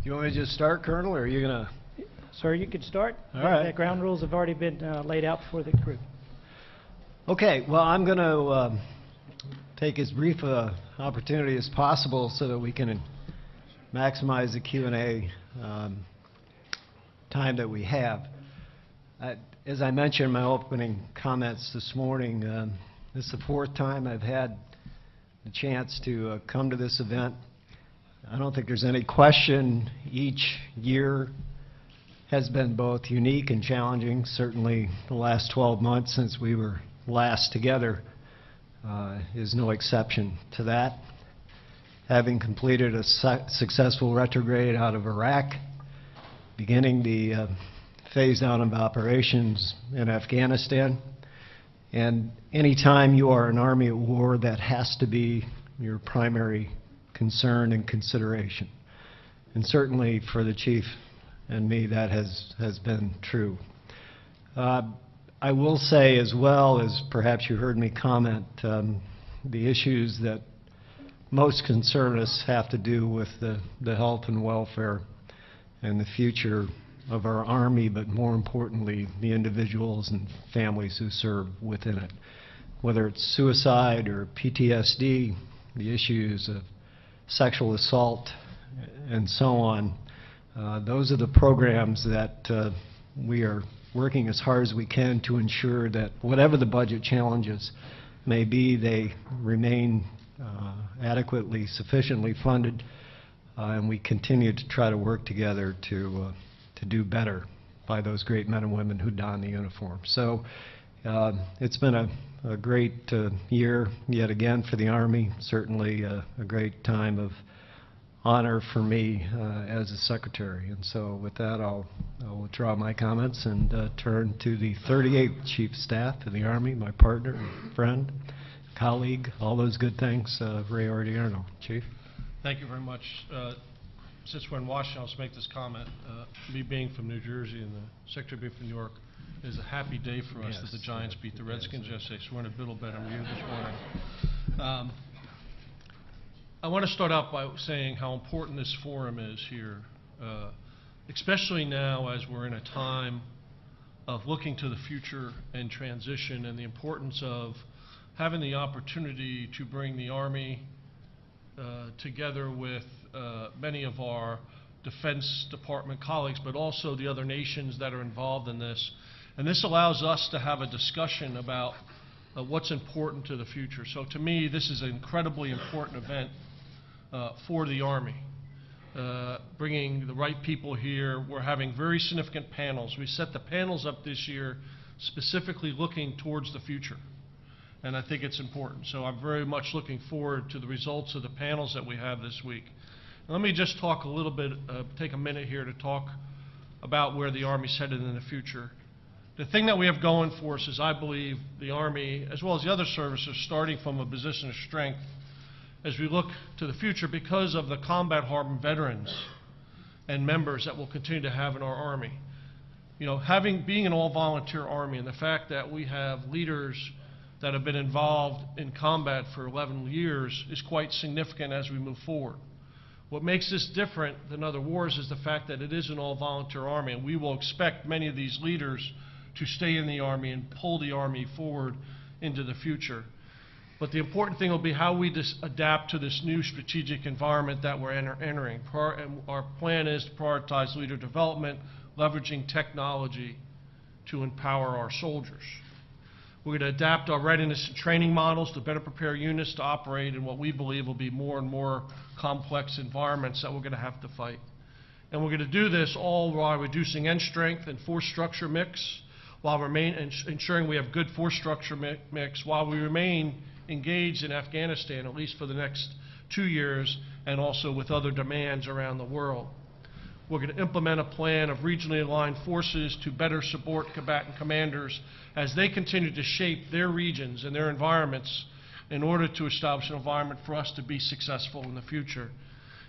You want me to just start, Colonel, or are you going to? Sir, you could start. All right. The ground rules have already been laid out for the group. Okay, well, I'm going to take as brief an opportunity as possible so that we can maximize the Q&A time that we have. As I mentioned in my opening comments this morning, this is the fourth time I've had the chance to come to this event. I don't think there's any question each year has been both unique and challenging. Certainly the last 12 months since we were last together is no exception to that. Having completed a successful retrograde out of Iraq, beginning the phase down of operations in Afghanistan, and any time you are an Army at war, that has to be your primary concern and consideration. And certainly for the Chief and me, that has been true. I will say as well, as perhaps you heard me comment, the issues that most concern us have to do with the health and welfare and the future of our Army, but more importantly, the individuals and families who serve within it. Whether it's suicide or PTSD, the issues of sexual assault, and so on. Those are the programs that we are working as hard as we can to ensure that whatever the budget challenges may be, they remain adequately, sufficiently funded, and we continue to try to work together to do better by those great men and women who don the uniform. So it's been a great year yet again for the Army, certainly a great time of honor for me as a Secretary. And so with that, I'll withdraw my comments and turn to the 38th Chief of Staff of the Army, my partner, friend, colleague, all those good things, Ray Ordiano. Chief. Thank you very much. Since we're in Washington, I'll just make this comment. Me being from New Jersey and the Secretary being from New York, it is a happy day for us that the Giants beat the Redskins yesterday, so we're in a little better mood this morning. I want to start out by saying how important this forum is here, especially now as we're in a time of looking to the future and transition, and the importance of having the opportunity to bring the Army together with many of our Defense Department colleagues, but also the other nations that are involved in this. And this allows us to have a discussion about what's important to the future. So to me, this is an incredibly important event for the Army. Bringing the right people here. We're having very significant panels. We set the panels up this year specifically looking towards the future. And I think it's important. So I'm very much looking forward to the results of the panels that we have this week. Let me just talk a little bit, take a minute here to talk about where the Army's headed in the future. The thing that we have going for us is, I believe, the Army, as well as the other services, starting from a position of strength as we look to the future because of the combat-hardened veterans and members that we'll continue to have in our Army. You know, being an all-volunteer Army and the fact that we have leaders that have been involved in combat for 11 years is quite significant as we move forward. What makes this different than other wars is the fact that it is an all-volunteer Army, and we will expect many of these leaders to stay in the Army and pull the Army forward into the future. But the important thing will be how we adapt to this new strategic environment that we're entering. And our plan is to prioritize leader development, leveraging technology to empower our soldiers. We're going to adapt our readiness and training models to better prepare units to operate in what we believe will be more and more complex environments that we're going to have to fight. And we're going to do this all while reducing end strength and force structure mix, while ensuring we have good force structure mix, while we remain engaged in Afghanistan, at least for the next 2 years, and also with other demands around the world. We're going to implement a plan of regionally aligned forces to better support combatant commanders as they continue to shape their regions and their environments in order to establish an environment for us to be successful in the future.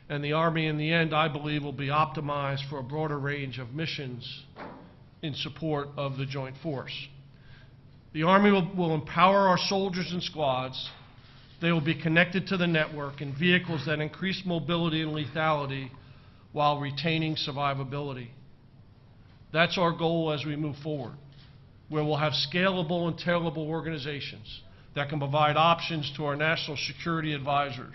And the Army, in the end, I believe, will be optimized for a broader range of missions in support of the joint force. The Army will empower our soldiers and squads. They will be connected to the network in vehicles that increase mobility and lethality, while retaining survivability. That's our goal as we move forward, where we'll have scalable and tailable organizations that can provide options to our national security advisors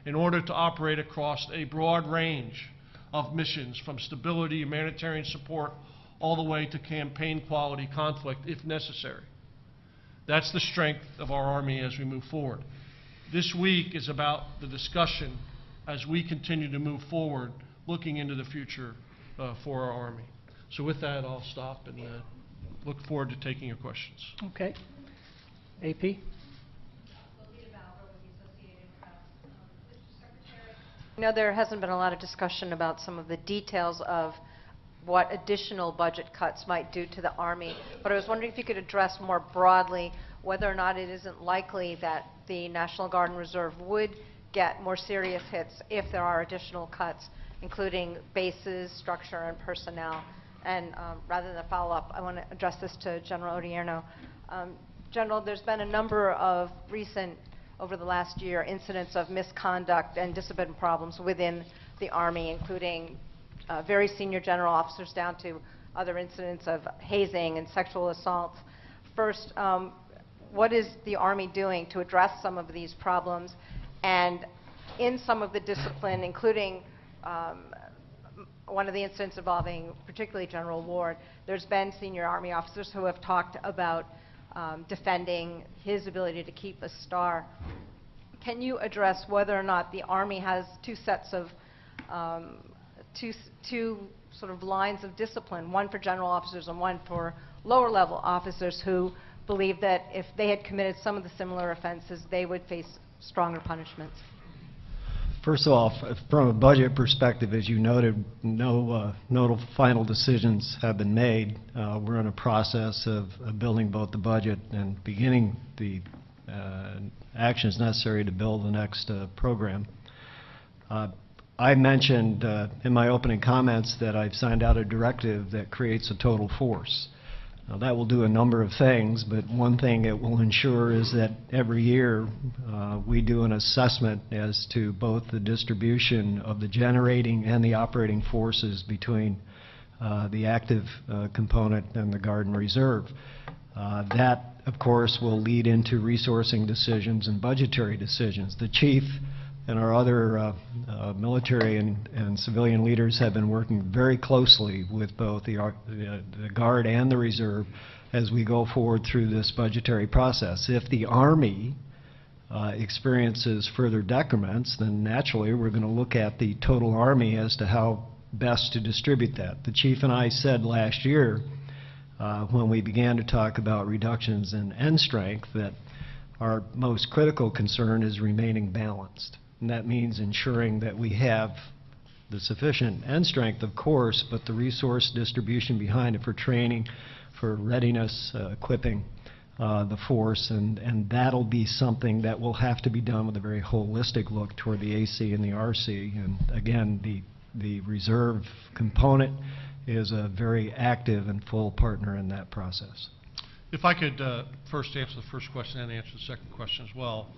in order to operate across a broad range of missions, from stability, humanitarian support, all the way to campaign quality conflict if necessary. That's the strength of our Army as we move forward. This week is about the discussion as we continue to move forward, looking into the future for our Army. So with that, I'll stop and look forward to taking your questions. Okay. AP? I know there hasn't been a lot of discussion about some of the details of what additional budget cuts might do to the Army, but I was wondering if you could address more broadly whether or not it isn't likely that the National Guard and Reserve would get more serious hits if there are additional cuts, including bases, structure, and personnel. And rather than a follow-up, I want to address this to General Odierno. General, there's been a number of recent, over the last year, incidents of misconduct and discipline problems within the Army, including very senior general officers down to other incidents of hazing and sexual assaults. First, what is the Army doing to address some of these problems? And in some of the discipline, including one of the incidents involving particularly General Ward, there's been senior Army officers who have talked about defending his ability to keep a star. Can you address whether or not the Army has two sets of two sort of lines of discipline, one for general officers and one for lower level officers who believe that if they had committed some of the similar offenses, they would face stronger punishments? First of all, from a budget perspective, as you noted, no final decisions have been made. We're in a process of building both the budget and beginning the actions necessary to build the next program. I mentioned in my opening comments that I've signed out a directive that creates a total force. Now, that will do a number of things, but one thing it will ensure is that every year we do an assessment as to both the distribution of the generating and the operating forces between the active component and the Guard and Reserve. That, of course, will lead into resourcing decisions and budgetary decisions. The Chief and our other military and civilian leaders have been working very closely with both the Guard and the Reserve as we go forward through this budgetary process. If the Army experiences further decrements, then naturally we're going to look at the total Army as to how best to distribute that. The Chief and I said last year when we began to talk about reductions in end strength that our most critical concern is remaining balanced. And that means ensuring that we have the sufficient end strength, of course, but the resource distribution behind it for training, for readiness, equipping the force, and that'll be something that will have to be done with a very holistic look toward the AC and the RC. And again, the reserve component is a very active and full partner in that process. If I could first answer the first question and answer the second question as well.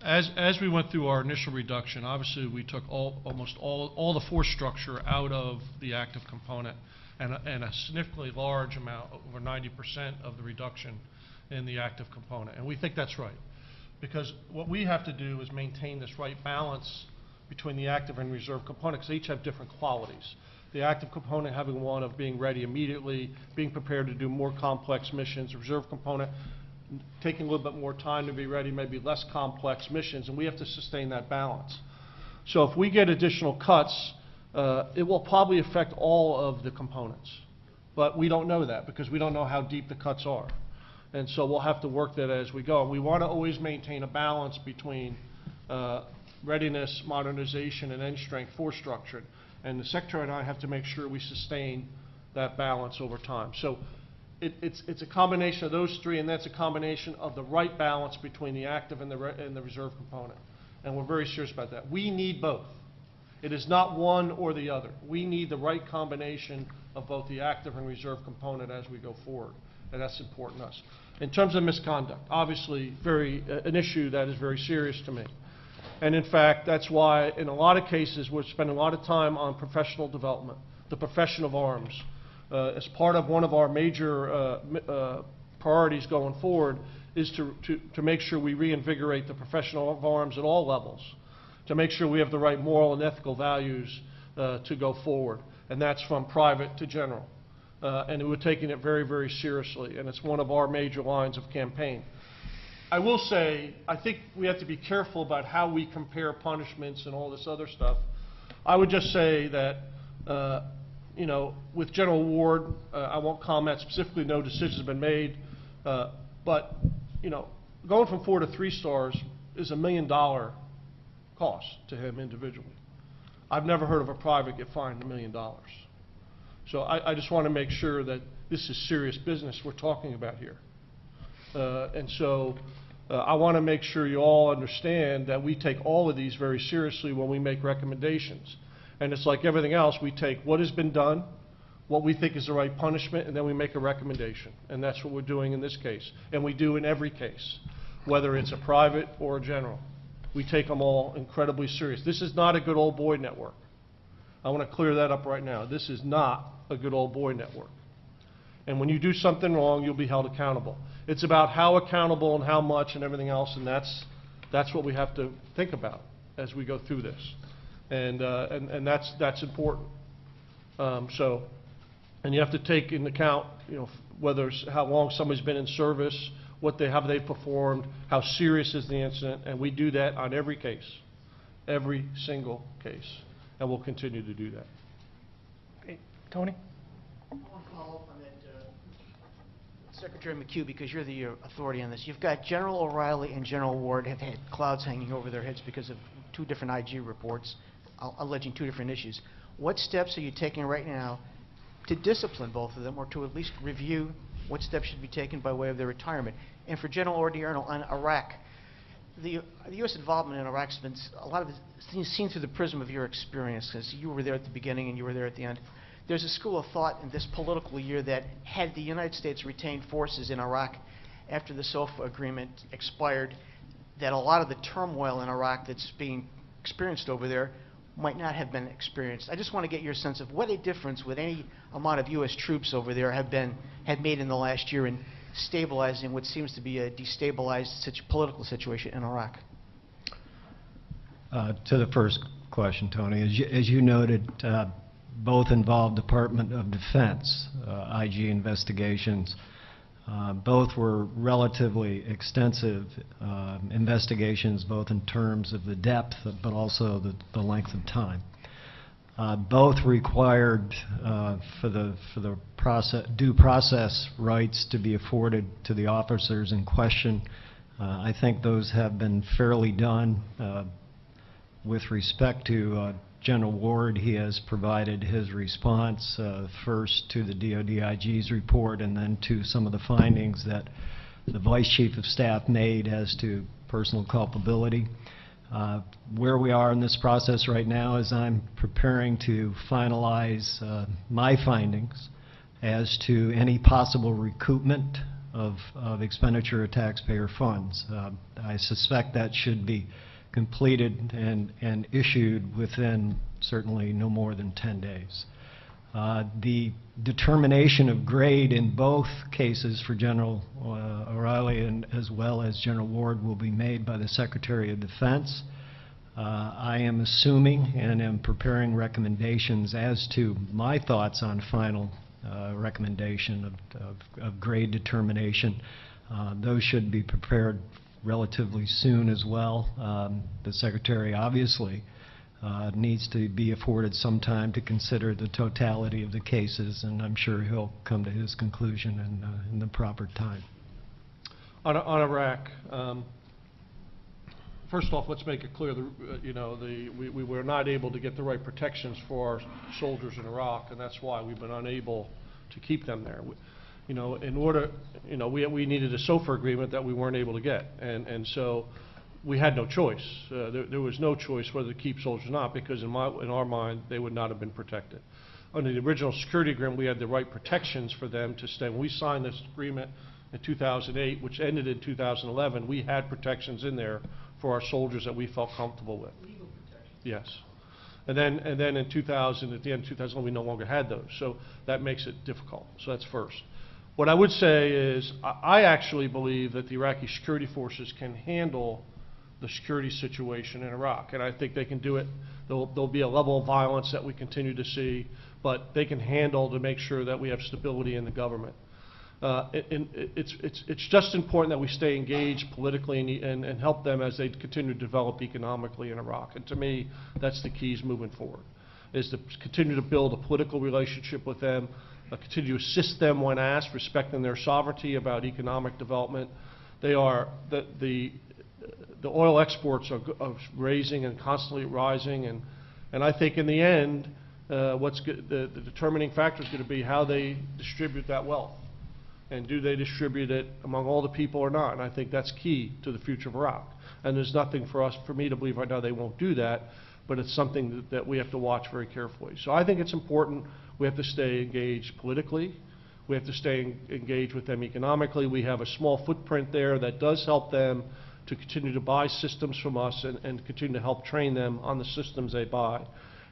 As we went through our initial reduction, obviously we took almost all the force structure out of the active component, and a significantly large amount, over 90% of the reduction in the active component. And we think that's right, because what we have to do is maintain this right balance between the active and reserve components. They each have different qualities. The active component having one of being ready immediately, being prepared to do more complex missions. The reserve component taking a little bit more time to be ready, maybe less complex missions, and we have to sustain that balance. So if we get additional cuts, it will probably affect all of the components. But we don't know that because we don't know how deep the cuts are. And so we'll have to work that as we go. We want to always maintain a balance between readiness, modernization, and end strength force structure. And the Secretary and I have to make sure we sustain that balance over time. So it's a combination of those three, and that's a combination of the right balance between the active and the reserve component. And we're very serious about that. We need both. It is not one or the other. We need the right combination of both the active and reserve component as we go forward, and that's important to us. In terms of misconduct, obviously an issue that is very serious to me. And in fact, that's why in a lot of cases, we're spending a lot of time on professional development, the profession of arms. As part of one of our major priorities going forward is to make sure we reinvigorate the professional of arms at all levels, to make sure we have the right moral and ethical values to go forward. And that's from private to general. And we're taking it very, very seriously, and it's one of our major lines of campaign. I will say, I think we have to be careful about how we compare punishments and all this other stuff. I would just say that, you know, with General Ward, I won't comment specifically, no decisions have been made, but, you know, going from 4 to 3 stars is $1 million cost to him individually. I've never heard of a private get fined $1 million. So I just want to make sure that this is serious business we're talking about here. And so I want to make sure you all understand that we take all of these very seriously when we make recommendations. And it's like everything else, we take what has been done, what we think is the right punishment, and then we make a recommendation. And that's what we're doing in this case. And we do in every case, whether it's a private or a general. We take them all incredibly serious. This is not a good old boy network. I want to clear that up right now. This is not a good old boy network. And when you do something wrong, you'll be held accountable. It's about how accountable and how much and everything else, and that's what we have to think about as we go through this. And that's important. And you have to take into account, you know, whether how long somebody's been in service, how they've performed, how serious is the incident, and we do that on every case, every single case, and we'll continue to do that. Okay, Tony? I want to follow up on that, Secretary McHugh, because you're the authority on this. You've got General O'Reilly and General Ward have had clouds hanging over their heads because of 2 different IG reports alleging 2 different issues. What steps are you taking right now to discipline both of them, or to at least review what steps should be taken by way of their retirement? And for General Odierno on Iraq, the U.S. involvement in Iraq has been a lot of it seen through the prism of your experience, because you were there at the beginning and you were there at the end. There's a school of thought in this political year that had the United States retained forces in Iraq after the SOFA agreement expired, that a lot of the turmoil in Iraq that's being experienced over there might not have been experienced. I just want to get your sense of what a difference would any amount of U.S. troops over there had made in the last year in stabilizing what seems to be a destabilized political situation in Iraq. To the first question, Tony, as you noted, both involved Department of Defense, IG investigations. Both were relatively extensive investigations, both in terms of the depth, but also the length of time. Both required for the due process rights to be afforded to the officers in question. I think those have been fairly done. With respect to General Ward, he has provided his response first to the DoD IG's report and then to some of the findings that the Vice Chief of Staff made as to personal culpability. Where we are in this process right now is I'm preparing to finalize my findings as to any possible recoupment of expenditure of taxpayer funds. I suspect that should be completed and issued within certainly no more than 10 days. The determination of grade in both cases for General O'Reilly and as well as General Ward will be made by the Secretary of Defense. I am assuming and am preparing recommendations as to my thoughts on final recommendation of grade determination. Those should be prepared relatively soon as well. The Secretary obviously needs to be afforded some time to consider the totality of the cases, and I'm sure he'll come to his conclusion in the proper time. On Iraq, first off, let's make it clear that we were not able to get the right protections for our soldiers in Iraq, and that's why we've been unable to keep them there. In order, we needed a SOFA agreement that we weren't able to get, and so we had no choice. There was no choice whether to keep soldiers or not, because in our mind, they would not have been protected. Under the original security agreement, we had the right protections for them to stay. When we signed this agreement in 2008, which ended in 2011, we had protections in there for our soldiers that we felt comfortable with. Yes. And then in 2000, at the end of 2000, we no longer had those. So that makes it difficult. So that's first. What I would say is I actually believe that the Iraqi security forces can handle the security situation in Iraq. And I think they can do it. There'll be a level of violence that we continue to see, but they can handle to make sure that we have stability in the government. It's just important that we stay engaged politically and help them as they continue to develop economically in Iraq. And to me, that's the keys moving forward, is to continue to build a political relationship with them, continue to assist them when asked, respecting their sovereignty about economic development. They are, the oil exports are raising and constantly rising, and I think in the end, the determining factor is going to be how they distribute that wealth. And do they distribute it among all the people or not? And I think that's key to the future of Iraq. And there's nothing for me to believe right now they won't do that, but it's something that we have to watch very carefully. So I think it's important we have to stay engaged politically. We have to stay engaged with them economically. We have a small footprint there that does help them to continue to buy systems from us and continue to help train them on the systems they buy.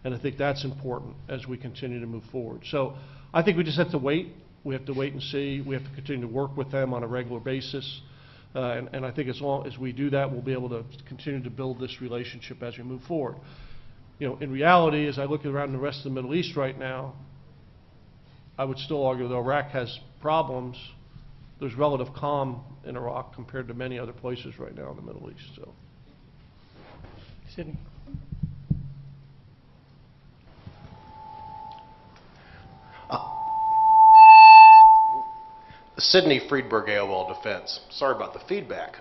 And I think that's important as we continue to move forward. So I think we just have to wait. We have to wait and see. We have to continue to work with them on a regular basis. And I think as long as we do that, we'll be able to continue to build this relationship as we move forward. You know, in reality, as I look around the rest of the Middle East right now, I would still argue that Iraq has problems. There's relative calm in Iraq compared to many other places right now in the Middle East. So, Sidney. Sidney Friedberg, AOL Defense. Sorry about the feedback.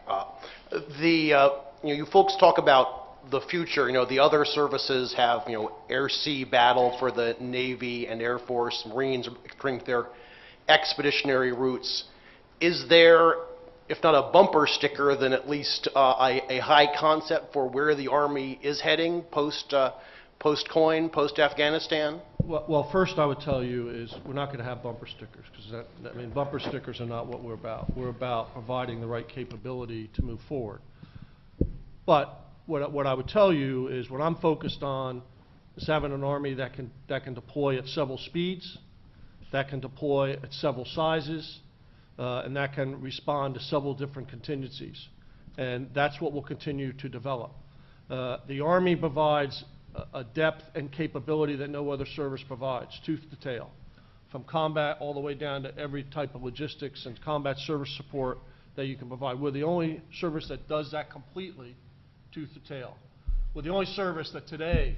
You folks talk about the future. You know, the other services have, you know, air-sea battle for the Navy and Air Force, Marines drink their expeditionary routes. Is there, if not a bumper sticker, then at least a high concept for where the Army is heading post-coin, post-Afghanistan? well, first I would tell you is we're not going to have bumper stickers, because bumper stickers are not what we're about. We're about providing the right capability to move forward. But what I would tell you is what I'm focused on is having an Army that can deploy at several speeds, that can deploy at several sizes, and that can respond to several different contingencies. And that's what we'll continue to develop. The Army provides a depth and capability that no other service provides, tooth to tail, from combat all the way down to every type of logistics and combat service support that you can provide. We're the only service that does that completely, tooth to tail. We're the only service that today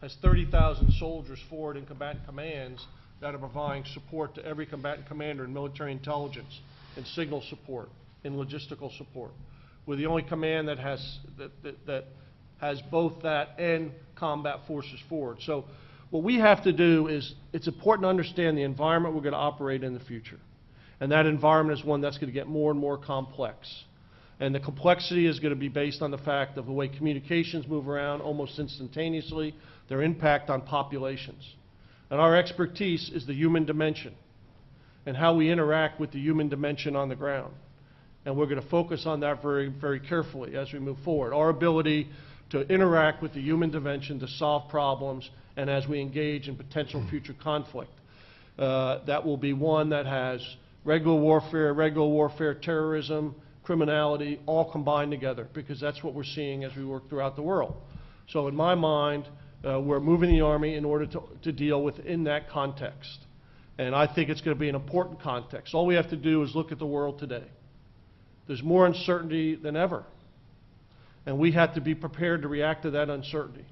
has 30,000 soldiers forward in combatant commands that are providing support to every combatant commander in military intelligence, in signal support, in logistical support. We're the only command that has both that and combat forces forward. So what we have to do is, it's important to understand the environment we're going to operate in the future. And that environment is one that's going to get more and more complex. And the complexity is going to be based on the fact of the way communications move around almost instantaneously, their impact on populations. And our expertise is the human dimension and how we interact with the human dimension on the ground. And we're going to focus on that very, very carefully as we move forward. Our ability to interact with the human dimension to solve problems, and as we engage in potential future conflict. That will be one that has regular warfare, terrorism, criminality, all combined together, because that's what we're seeing as we work throughout the world. So in my mind, we're moving the Army in order to deal within that context. And I think it's going to be an important context. All we have to do is look at the world today. There's more uncertainty than ever. And we have to be prepared to react to that uncertainty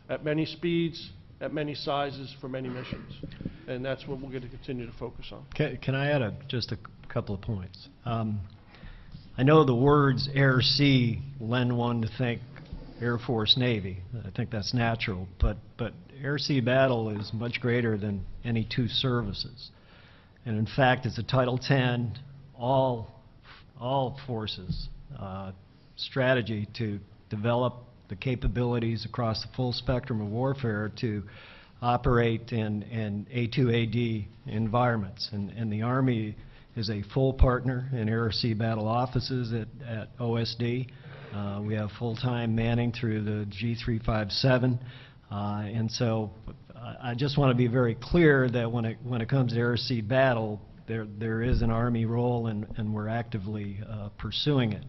at many speeds, at many sizes, for many missions. And that's what we're going to continue to focus on. Can I add just a couple of points? I know the words air-sea lend one to think Air Force, Navy. I think that's natural. But air-sea battle is much greater than any two services. And in fact, it's a Title X, all forces strategy to develop the capabilities across the full spectrum of warfare to operate in A2AD environments. And the Army is a full partner in air-sea battle offices at OSD. We have full-time manning through the G357. And so I just want to be very clear that when it comes to air sea battle, there is an Army role, and we're actively pursuing it.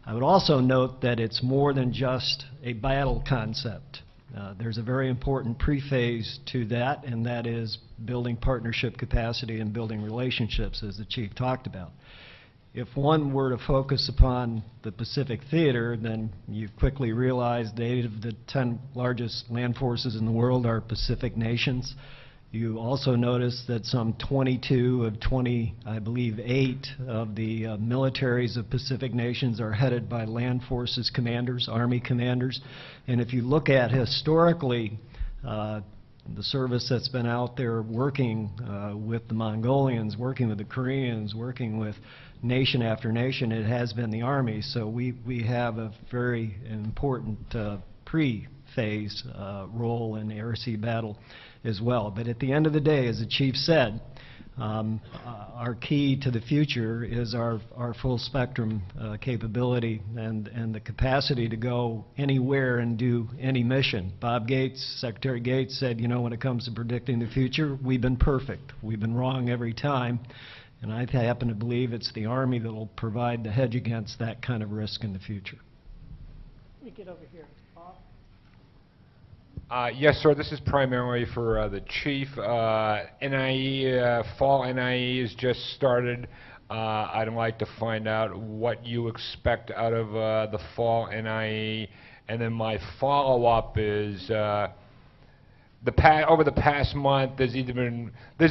I would also note that it's more than just a battle concept. There's a very important pre-phase to that, and that is building partnership capacity and building relationships, as the Chief talked about. If one were to focus upon the Pacific Theater, then you quickly realize that 8 of the 10 largest land forces in the world are Pacific nations. You also notice that some 22 of 20, I believe 8 of the militaries of Pacific nations are headed by land forces commanders, Army commanders. And if you look at historically the service that's been out there working with the Mongolians, working with the Koreans, working with nation after nation, it has been the Army. So we have a very important pre-phase role in air sea battle as well. But at the end of the day, as the Chief said, our key to the future is our full spectrum capability and the capacity to go anywhere and do any mission. Bob Gates, Secretary Gates said, you know, when it comes to predicting the future, we've been perfect. We've been wrong every time. And I happen to believe it's the Army that will provide the hedge against that kind of risk in the future. Let me get over here. Bob? Yes, sir. This is primarily for the Chief. NIE, fall NIE has just started. I'd like to find out what you expect out of the fall NIE. And then my follow-up is over the past month, there's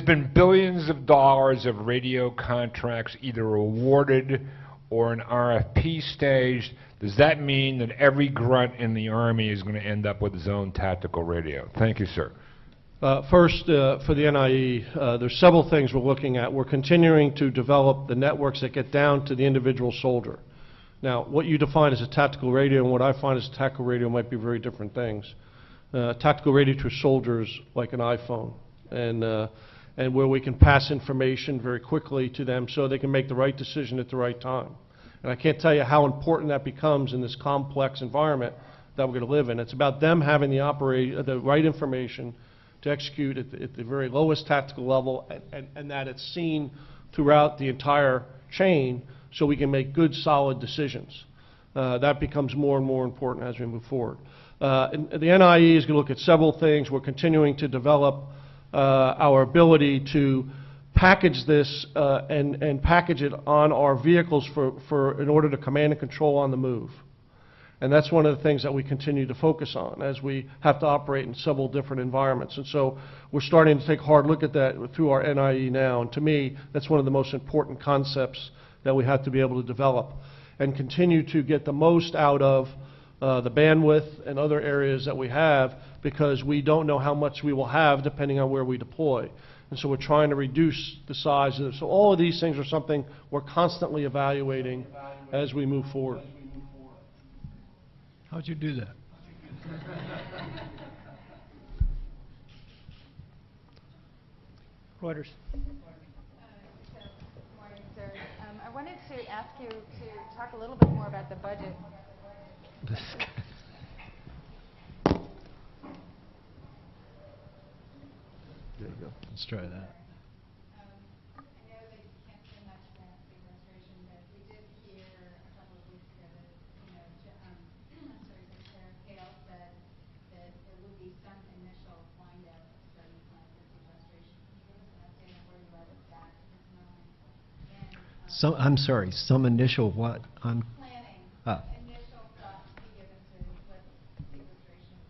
been billions of dollars of radio contracts either awarded or an RFP stage. Does that mean that every grunt in the Army is going to end up with his own tactical radio? Thank you, sir. First, for the NIE, there's several things we're looking at. We're continuing to develop the networks that get down to the individual soldier. Now, what you define as a tactical radio and what I find as a tactical radio might be very different things. Tactical radio to soldiers like an iPhone, and where we can pass information very quickly to them so they can make the right decision at the right time. And I can't tell you how important that becomes in this complex environment that we're going to live in. It's about them having the right information to execute at the very lowest tactical level, and that it's seen throughout the entire chain so we can make good, solid decisions. That becomes more and more important as we move forward. And the NIE is going to look at several things. We're continuing to develop our ability to package this and package it on our vehicles in order to command and control on the move. And that's one of the things that we continue to focus on as we have to operate in several different environments. And so we're starting to take a hard look at that through our NIE now. And to me, that's one of the most important concepts that we have to be able to develop and continue to get the most out of the bandwidth and other areas that we have, because we don't know how much we will have depending on where we deploy. And so we're trying to reduce the size of it. So all of these things are something we're constantly evaluating as we move forward. How'd you do that? Reuters. Morning, sir. I wanted to ask you to talk a little bit more about the budget. This guy. There you go. Let's try that. I know that you can't say much about the administration, but we did hear a couple of weeks ago that, Secretary Hale said that there would be some initial wind down of study plans with the administration. Can you give us an update on where you are with that at this moment? And, I'm sorry, some initial what? planning, initial thoughts to be given to what sequestration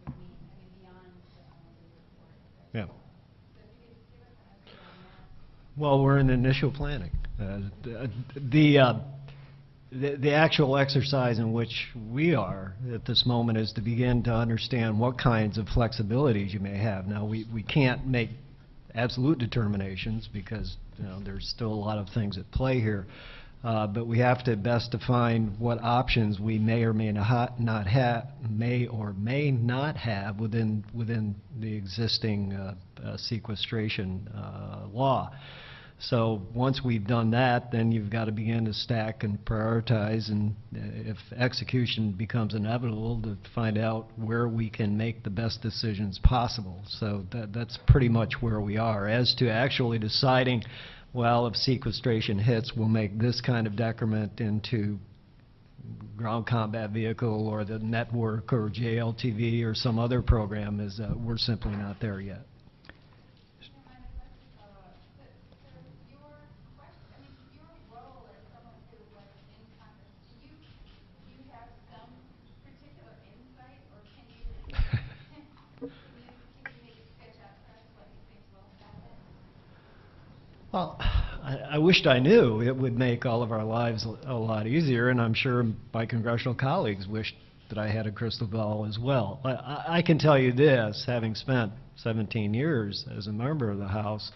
would mean, beyond the report. Yeah. So if you could give us an update on that. Well, we're in initial planning. The actual exercise in which we are at this moment is to begin to understand what kinds of flexibilities you may have. Now, we can't make absolute determinations because there's still a lot of things at play here, but we have to best define what options we may or may not have within the existing sequestration law. So once we've done that, then you've got to begin to stack and prioritize, and if execution becomes inevitable, to find out where we can make the best decisions possible. So that's pretty much where we are. As to actually deciding, well, if sequestration hits, we'll make this kind of decrement into ground combat vehicle or the network or JLTV or some other program, we're simply not there yet. Well, I wished I knew. It would make all of our lives a lot easier, and I'm sure my congressional colleagues wished that I had a crystal ball as well. I can tell you this, having spent 17 years as a member of the House,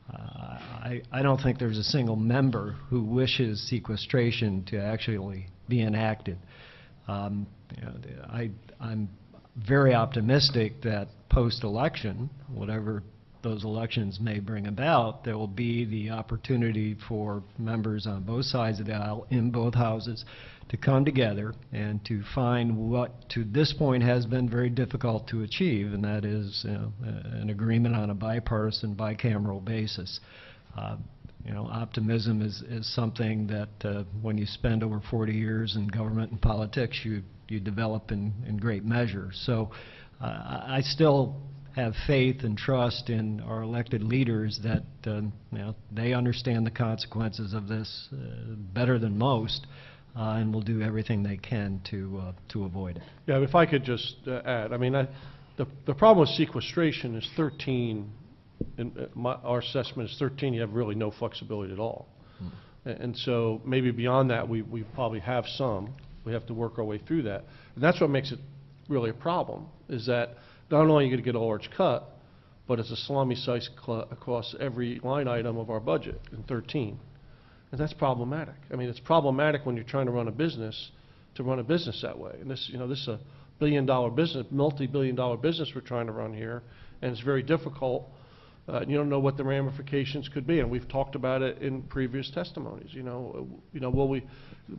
I don't think there's a single member who wishes sequestration to actually be enacted. I'm very optimistic that post-election, whatever those elections may bring about, there will be the opportunity for members on both sides of the aisle in both houses to come together and to find what to this point has been very difficult to achieve, and that is an agreement on a bipartisan, bicameral basis. Optimism is something that when you spend over 40 years in government and politics, you develop in great measure. So I still have faith and trust in our elected leaders that they understand the consequences of this better than most, and will do everything they can to avoid it. Yeah, if I could just add, I mean, the problem with sequestration is 13, our assessment is 13, you have really no flexibility at all. And so maybe beyond that, we probably have some. We have to work our way through that. And that's what makes it really a problem, is that not only are you going to get a large cut, but it's a salami slice across every line item of our budget in 13. And that's problematic. I mean, it's problematic when you're trying to run a business, that way. And this is a billion-dollar business, multi-billion-dollar business we're trying to run here, and it's very difficult. You don't know what the ramifications could be, and we've talked about it in previous testimonies.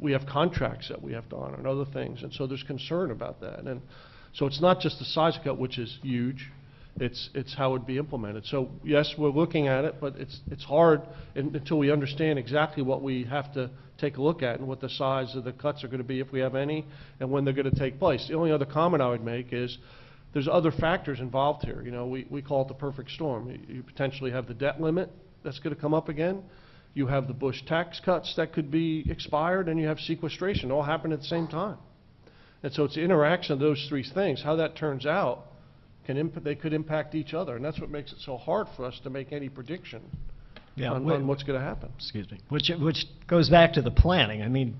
We have contracts that we have to honor and other things, and so there's concern about that. And so it's not just the size cut, which is huge, it's how it would be implemented. So yes, we're looking at it, but it's hard until we understand exactly what we have to take a look at and what the size of the cuts are going to be, if we have any, and when they're going to take place. The only other comment I would make is there's other factors involved here. We call it the perfect storm. You potentially have the debt limit that's going to come up again. You have the Bush tax cuts that could be expired, and you have sequestration all happen at the same time. And so it's the interaction of those three things. How that turns out, they could impact each other, and that's what makes it so hard for us to make any prediction on what's going to happen. Excuse me. Which goes back to the planning. I mean,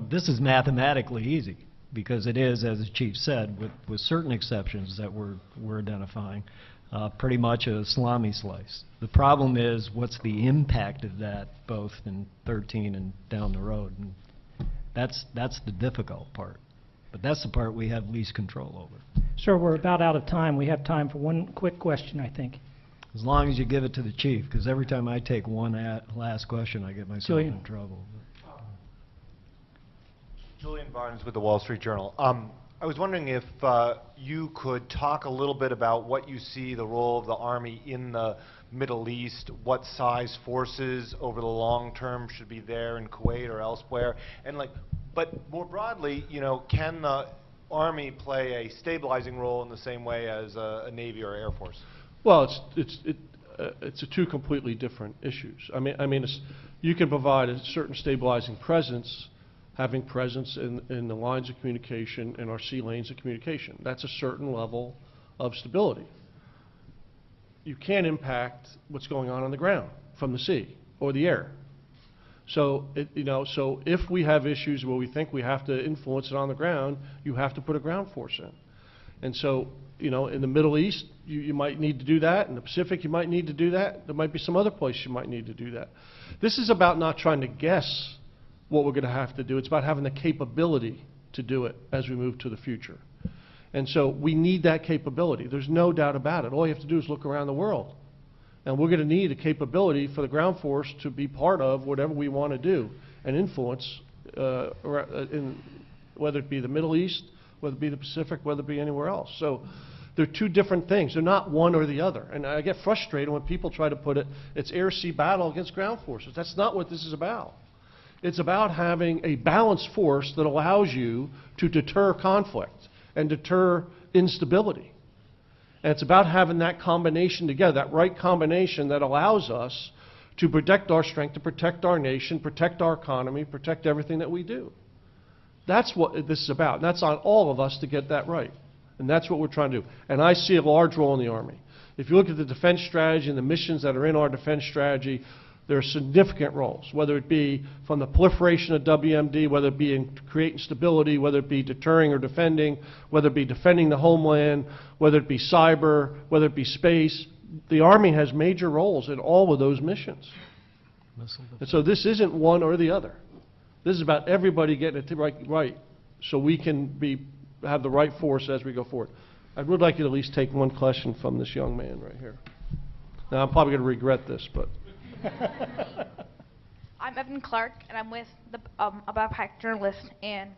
this is mathematically easy, because it is, as the chief said, with certain exceptions that we're identifying, pretty much a salami slice. The problem is, what's the impact of that, both in 13 and down the road? And that's the difficult part. But that's the part we have least control over. Sir, we're about out of time. We have time for one quick question, I think. As long as you give it to the chief, because every time I take one last question, I get myself Julian. in trouble. Julian Barnes with the Wall Street Journal. I was wondering if you could talk a little bit about what you see the role of the Army in the Middle East, what size forces over the long term should be there in Kuwait or elsewhere, and but more broadly, can the Army play a stabilizing role in the same way as a Navy or Air Force? Well, it's two completely different issues. I mean, you can provide a certain stabilizing presence, having presence in the lines of communication and our sea lanes of communication. That's a certain level of stability. You can't impact what's going on the ground from the sea or the air. So, so if we have issues where we think we have to influence it on the ground, you have to put a ground force in. And so, in the Middle East, you might need to do that. In the Pacific, you might need to do that. There might be some other place you might need to do that. This is about not trying to guess what we're going to have to do. It's about having the capability to do it as we move to the future. And so we need that capability. There's no doubt about it. All you have to do is look around the world. And we're going to need a capability for the ground force to be part of whatever we want to do and influence, whether it be the Middle East, whether it be the Pacific, whether it be anywhere else. So they're two different things. They're not one or the other. And I get frustrated when people try to put it's air-sea battle against ground forces. That's not what this is about. It's about having a balanced force that allows you to deter conflict and deter instability. And it's about having that combination together, that right combination that allows us to protect our strength, to protect our nation, protect our economy, protect everything that we do. That's what this is about. And that's on all of us to get that right. And that's what we're trying to do. And I see a large role in the Army. If you look at the defense strategy and the missions that are in our defense strategy, there are significant roles, whether it be from the proliferation of WMD, whether it be in creating stability, whether it be deterring or defending, whether it be defending the homeland, whether it be cyber, whether it be space. The Army has major roles in all of those missions. And so this isn't one or the other. This is about everybody getting it right so we can have the right force as we go forward. I would like you to at least take one question from this young man right here. Now, I'm probably going to regret this, but... I'm Evan Clark, and I'm with the About Pack Journalist. And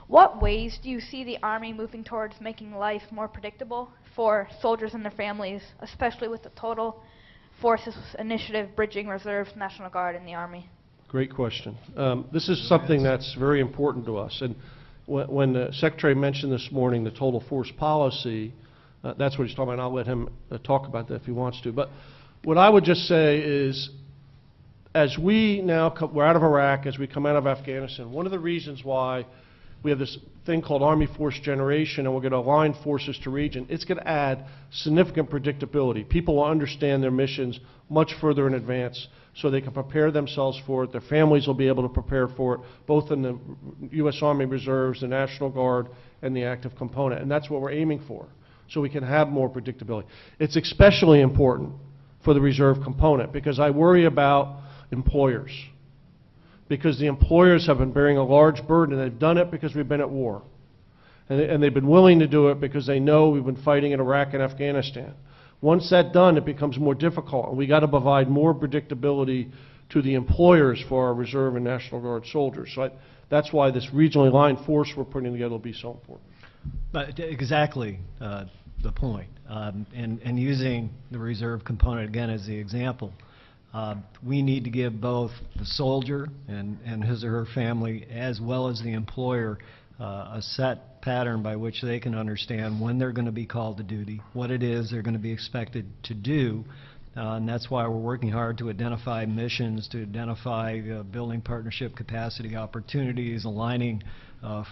what ways do you see the Army moving towards making life more predictable for soldiers and their families, especially with the Total Forces Initiative bridging reserves, National Guard, and the Army? Great question. This is something that's very important to us. And when the Secretary mentioned this morning the total force policy, that's what he's talking about. I'll let him talk about that if he wants to. But what I would just say is, as we now we're out of Iraq, as we come out of Afghanistan, one of the reasons why we have this thing called Army Force Generation, and we're going to align forces to region, it's going to add significant predictability. People will understand their missions much further in advance so they can prepare themselves for it. Their families will be able to prepare for it, both in the U.S. Army Reserves, the National Guard, and the active component. And that's what we're aiming for, so we can have more predictability. It's especially important for the reserve component, because I worry about employers. Because the employers have been bearing a large burden, and they've done it because we've been at war. And they've been willing to do it because they know we've been fighting in Iraq and Afghanistan. Once that's done, it becomes more difficult, and we've got to provide more predictability to the employers for our Reserve and National Guard soldiers. So that's why this regionally aligned force we're putting together will be so important. But exactly the point. And using the reserve component again as the example, we need to give both the soldier and his or her family, as well as the employer, a set pattern by which they can understand when they're going to be called to duty, what it is they're going to be expected to do. And that's why we're working hard to identify missions, to identify building partnership capacity opportunities, aligning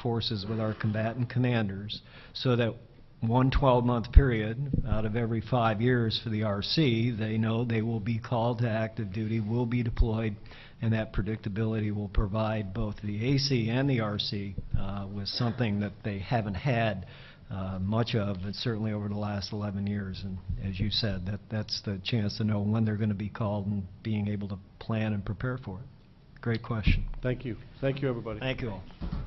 forces with our combatant commanders, so that one 12-month period out of every 5 years for the RC, they know they will be called to active duty, will be deployed, and that predictability will provide both the AC and the RC with something that they haven't had much of, but certainly over the last 11 years. And as you said, that's the chance to know when they're going to be called and being able to plan and prepare for it. Great question. Thank you. Thank you, everybody. Thank you all.